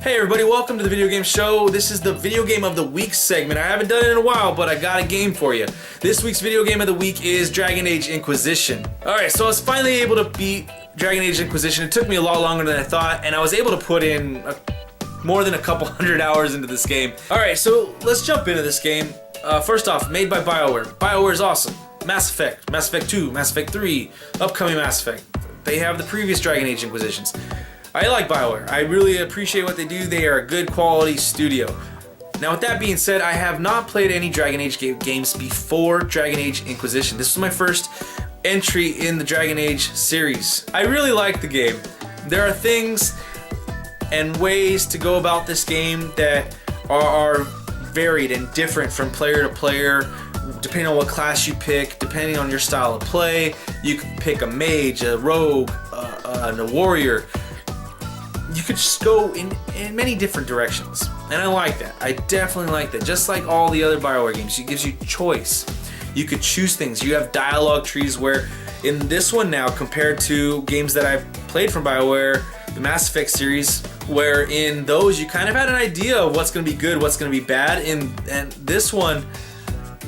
Hey everybody, welcome to the Video Game Show. This is the Video Game of the Week segment. I haven't done it in a while, but I got a game for you. This week's Video Game of the Week is Dragon Age Inquisition. Alright, so I was finally able to beat Dragon Age Inquisition. It took me a lot longer than I thought, and I was able to put in more than a couple hundred hours into this game. Alright, so let's jump into this game. First off, made by BioWare. BioWare is awesome. Mass Effect, Mass Effect 2, Mass Effect 3, upcoming Mass Effect. They have the previous Dragon Age Inquisitions. I like BioWare. I really appreciate what they do. They are a good quality studio. Now with that being said, I have not played any Dragon Age games before Dragon Age Inquisition. This was my first entry in the Dragon Age series. I really like the game. There are things and ways to go about this game that are varied and different from player to player, depending on what class you pick, depending on your style of play. You can pick a mage, a rogue, and a warrior. You could just go in many different directions, and I like that. I definitely like that. Just like all the other BioWare games, it gives you choice. You could choose things. You have dialogue trees where in this one now, compared to games that I've played from BioWare, the Mass Effect series, where in those you kind of had an idea of what's going to be good, what's going to be bad. And this one,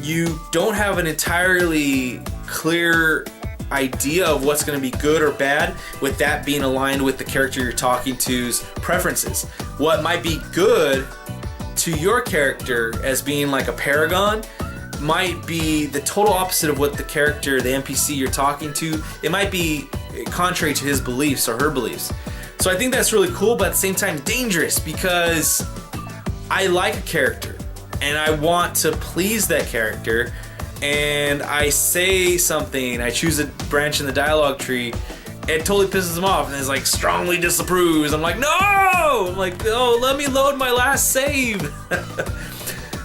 you don't have an entirely clear idea of what's going to be good or bad, with that being aligned with the character you're talking to's preferences. What might be good to your character as being like a paragon might be the total opposite of what the character, the NPC you're talking to, it might be contrary to his beliefs or her beliefs. So I think that's really cool, but at the same time dangerous, because I like a character and I want to please that character, and I say something, I choose a branch in the dialogue tree, it totally pisses him off and is like strongly disapproves. I'm like, no! I'm like, oh, let me load my last save.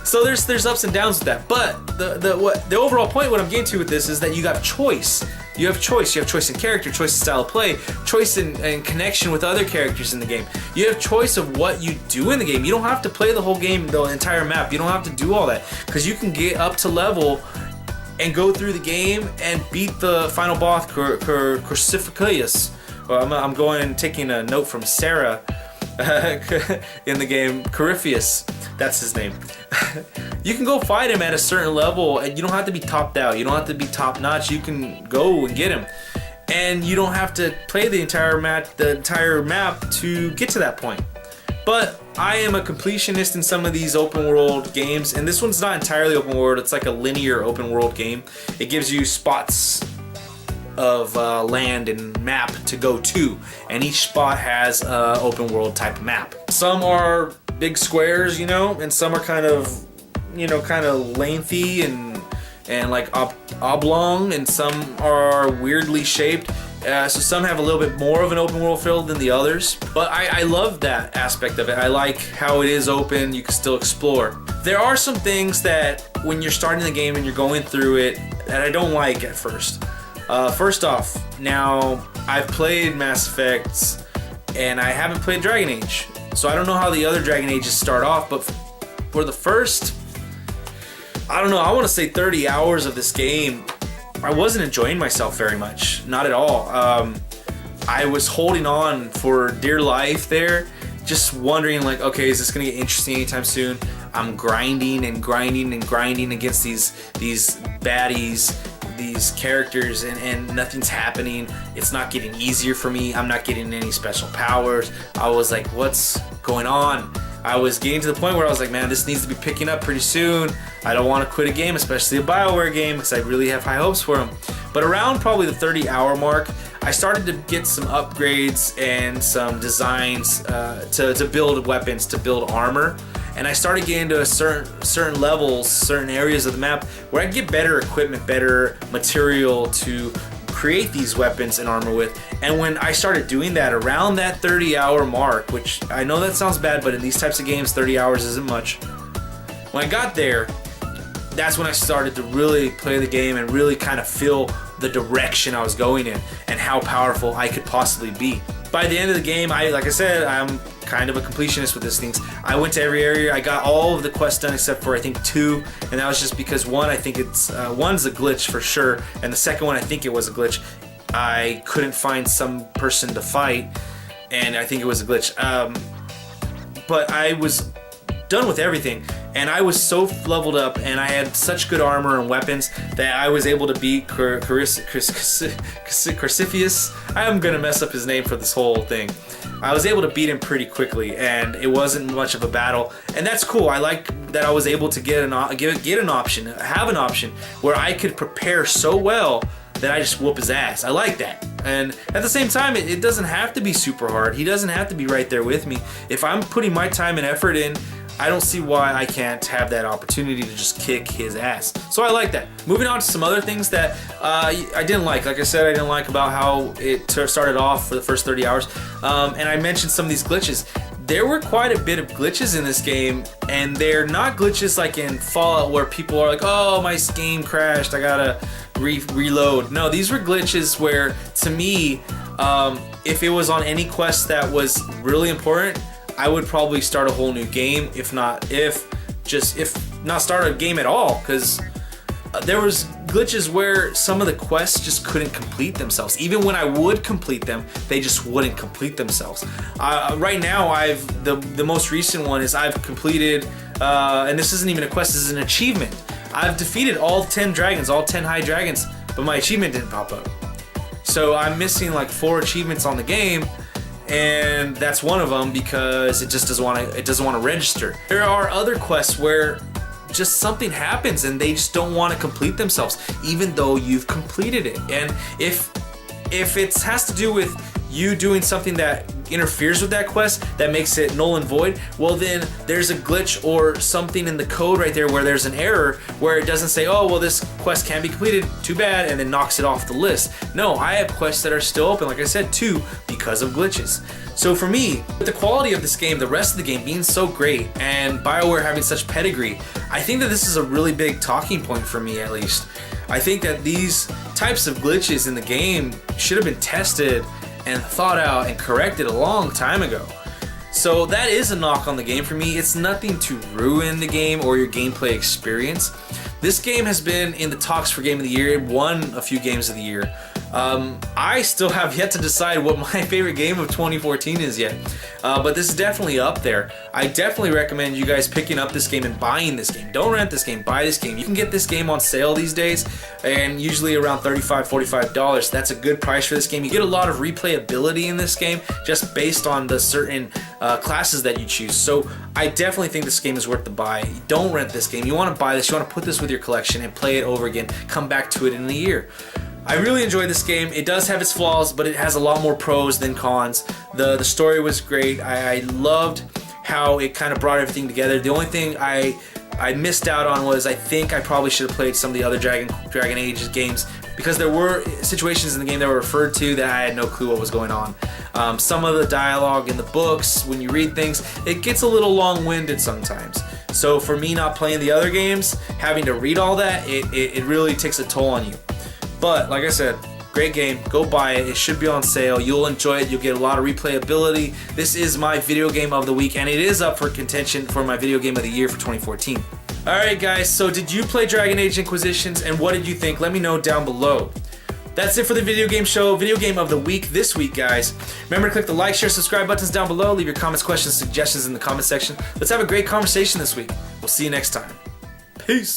So there's ups and downs with that, but the overall point, what I'm getting to with this, is that you got choice. You have choice. You have choice in character, choice in style of play, choice in connection with other characters in the game. You have choice of what you do in the game. You don't have to play the whole game, the entire map. You don't have to do all that, because you can get up to level and go through the game and beat the final boss, Crucifixus. Well, I'm taking a note from Sarah in the game, Corypheus. That's his name. You can go fight him at a certain level, and you don't have to be topped out. You don't have to be top notch. You can go and get him, and you don't have to play the entire map to get to that point. But I am a completionist in some of these open world games, and this one's not entirely open world. It's like a linear open world game. It gives you spots of land and map to go to, and each spot has an open world type of map. Some are big squares, and some are kind of lengthy and like oblong, and some are weirdly shaped. So some have a little bit more of an open world feel than the others, but I love that aspect of it. I like how it is open, you can still explore. There are some things that when you're starting the game and you're going through it that I don't like at first. First off, now I've played Mass Effects and I haven't played Dragon Age, so I don't know how the other Dragon Ages start off, but for the first, I don't know, I want to say 30 hours of this game, I wasn't enjoying myself very much, not at all. I was holding on for dear life there, just wondering like, okay, is this gonna get interesting anytime soon? I'm grinding and grinding and grinding against these baddies, these characters, and nothing's happening. It's not getting easier for me. I'm not getting any special powers. I was like, what's going on? I was getting to the point where I was like, man, this needs to be picking up pretty soon. I don't want to quit a game, especially a BioWare game, because I really have high hopes for them. But around probably the 30-hour mark, I started to get some upgrades and some designs to build weapons, to build armor. And I started getting to certain levels, certain areas of the map where I could get better equipment, better material to create these weapons and armor with. And when I started doing that around that 30-hour mark, which I know that sounds bad, but in these types of games 30 hours isn't much. When I got there, that's when I started to really play the game and really kind of feel the direction I was going in and how powerful I could possibly be. By the end of the game, like I said, I'm kind of a completionist with these things. I went to every area. I got all of the quests done except for I think 2, and that was just because one, I think one's a glitch for sure, and the second one I think it was a glitch. I couldn't find some person to fight, and I think it was a glitch. but I was done with everything, and I was so leveled up, and I had such good armor and weapons that I was able to beat Corsifius. I'm gonna mess up his name for this whole thing. I was able to beat him pretty quickly, and it wasn't much of a battle, and that's cool. I like that I was able to have an option where I could prepare so well that I just whoop his ass. I like that. And at the same time, it doesn't have to be super hard. He doesn't have to be right there with me. If I'm putting my time and effort in, I don't see why I can't have that opportunity to just kick his ass. So I like that. Moving on to some other things that I didn't like. Like I said, I didn't like about how it started off for the first 30 hours. And I mentioned some of these glitches. There were quite a bit of glitches in this game, and they're not glitches like in Fallout where people are like, oh, my game crashed, I gotta reload. No, these were glitches where, to me, if it was on any quest that was really important, I would probably start a whole new game, if not start a game at all, because there was glitches where some of the quests just couldn't complete themselves. Even when I would complete them, they just wouldn't complete themselves. Right now, the most recent one is I've completed, and this isn't even a quest, this is an achievement. I've defeated all 10 dragons, all 10 high dragons, but my achievement didn't pop up. So I'm missing like 4 achievements on the game, and that's one of them because it just doesn't want to register. There are other quests where just something happens and they just don't want to complete themselves, even though you've completed it. And if it has to do with you doing something that interferes with that quest, that makes it null and void, well then there's a glitch or something in the code right there where there's an error where it doesn't say, oh well, this quest can't be completed, too bad, and then knocks it off the list. No, I have quests that are still open, like I said, too, because of glitches. So for me, with the quality of this game, the rest of the game being so great, and BioWare having such pedigree, I think that this is a really big talking point for me, at least. I think that these types of glitches in the game should have been tested and thought out and corrected a long time ago. So that is a knock on the game for me. It's nothing to ruin the game or your gameplay experience. This game has been in the talks for Game of the Year. It won a few Games of the Year. I still have yet to decide what my favorite game of 2014 is yet, but this is definitely up there. I definitely recommend you guys picking up this game and buying this game. Don't rent this game, buy this game. You can get this game on sale these days, and usually around $35, $45. That's a good price for this game. You get a lot of replayability in this game just based on the certain classes that you choose. So I definitely think this game is worth the buy. Don't rent this game. You want to buy this, you want to put this with your collection and play it over again. Come back to it in a year. I really enjoyed this game. It does have its flaws, but it has a lot more pros than cons. The story was great. I loved how it kind of brought everything together. The only thing I missed out on was I think I probably should have played some of the other Dragon Age games, because there were situations in the game that were referred to that I had no clue what was going on. Some of the dialogue in the books, when you read things, it gets a little long-winded sometimes. So for me not playing the other games, having to read all that, it really takes a toll on you. But like I said, great game. Go buy it. It should be on sale. You'll enjoy it. You'll get a lot of replayability. This is my video game of the week, and it is up for contention for my video game of the year for 2014. Alright guys, so did you play Dragon Age Inquisitions, and what did you think? Let me know down below. That's it for the video game show, video game of the week this week, guys. Remember to click the like, share, subscribe buttons down below. Leave your comments, questions, suggestions in the comment section. Let's have a great conversation this week. We'll see you next time. Peace.